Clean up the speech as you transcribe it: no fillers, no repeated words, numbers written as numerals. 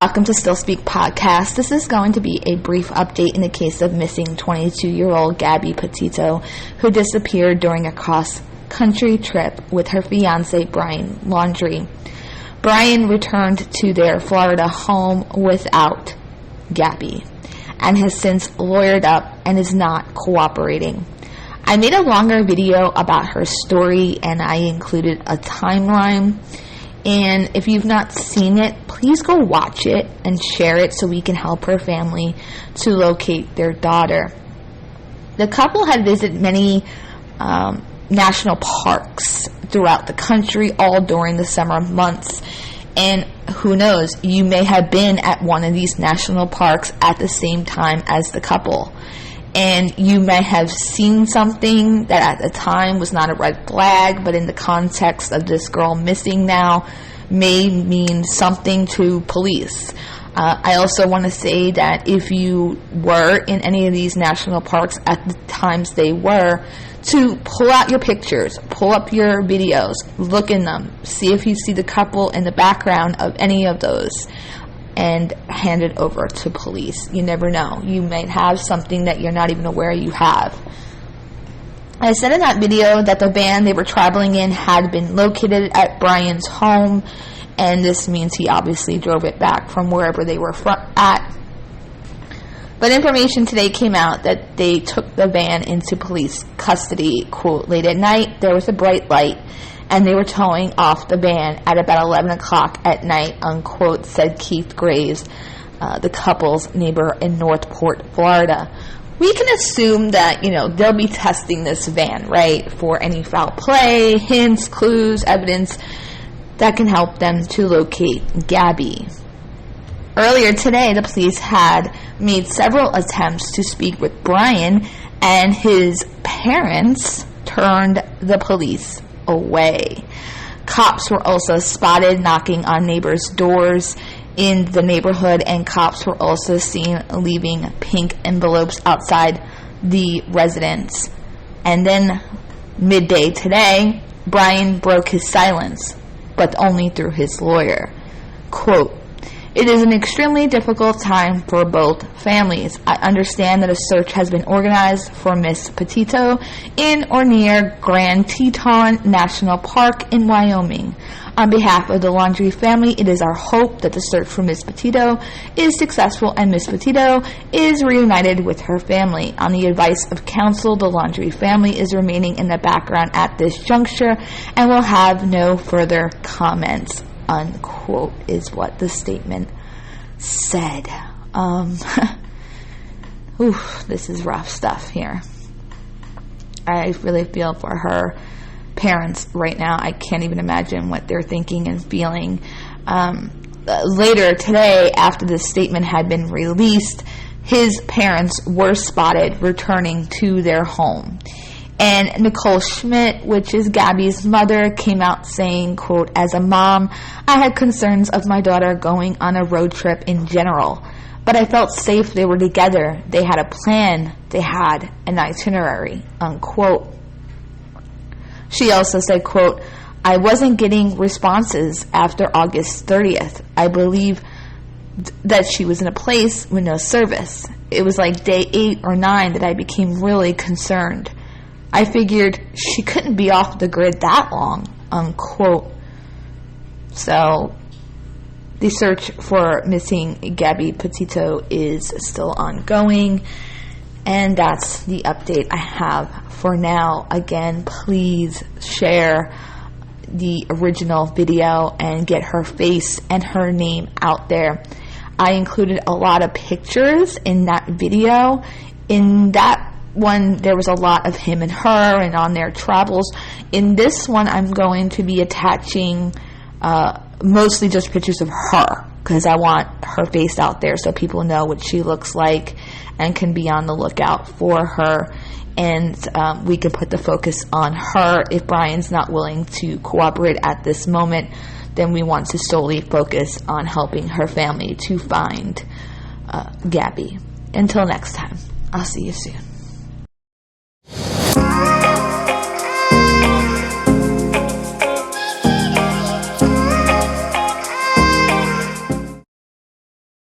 Welcome to Still Speak Podcast. This is going to be a brief update in the case of missing 22-year-old Gabby Petito, who disappeared during a cross-country trip with her fiancé, Brian Laundrie. Brian returned to their Florida home without Gabby and has since lawyered up and is not cooperating. I made a longer video about her story and I included a timeline. And if you've not seen it, please go watch it and share it so we can help her family to locate their daughter. The couple had visited many national parks throughout the country, all during the summer months. And who knows, you may have been at one of these national parks at the same time as the couple. And you may have seen something that at the time was not a red flag, but in the context of this girl missing now may mean something to police. I also want to say that if you were in any of these national parks at the times they were, to pull out your pictures, pull up your videos, look in them, see if you see the couple in the background of any of those, and hand it over to police. You never know. You might have something that you're not even aware you have. I said in that video that the van they were traveling in had been located at Brian's home, and this means he obviously drove it back from wherever they were at. But information today came out that they took the van into police custody. Quote, late at night, there was a bright light, and they were towing off the van at about 11 o'clock at night, unquote, said Keith Graves, the couple's neighbor in Northport, Florida. We can assume that, they'll be testing this van, right, for any foul play, hints, clues, evidence that can help them to locate Gabby. Earlier today, the police had made several attempts to speak with Brian, and his parents turned the police away. Cops were also spotted knocking on neighbors' doors in the neighborhood, and cops were also seen leaving pink envelopes outside the residence. And then midday today, Brian broke his silence, but only through his lawyer. Quote, it is an extremely difficult time for both families. I understand that a search has been organized for Miss Petito in or near Grand Teton National Park in Wyoming. On behalf of the Laundrie family, it is our hope that the search for Miss Petito is successful and Miss Petito is reunited with her family. On the advice of counsel, the Laundrie family is remaining in the background at this juncture and will have no further comments, unquote, is what the statement said. This is rough stuff here. I really feel for her parents right now. I can't even imagine what they're thinking and feeling. Later today, after this statement had been released, his parents were spotted returning to their home. And Nicole Schmidt, which is Gabby's mother, came out saying, quote, as a mom, I had concerns of my daughter going on a road trip in general, but I felt safe they were together. They had a plan. They had an itinerary, unquote. She also said, quote, I wasn't getting responses after August 30th. I believe that she was in a place with no service. It was like day 8 or 9 that I became really concerned. I figured she couldn't be off the grid that long, unquote. So the search for missing Gabby Petito is still ongoing, and that's the update I have for now. Again, please share the original video and get her face and her name out there. I included a lot of pictures in that video. In that one, there was a lot of him and her and on their travels. In this one, I'm going to be attaching mostly just pictures of her, because I want her face out there so people know what she looks like and can be on the lookout for her. And we can put the focus on her. If Brian's not willing to cooperate at this moment, then we want to solely focus on helping her family to find Gabby. Until next time, I'll see you soon.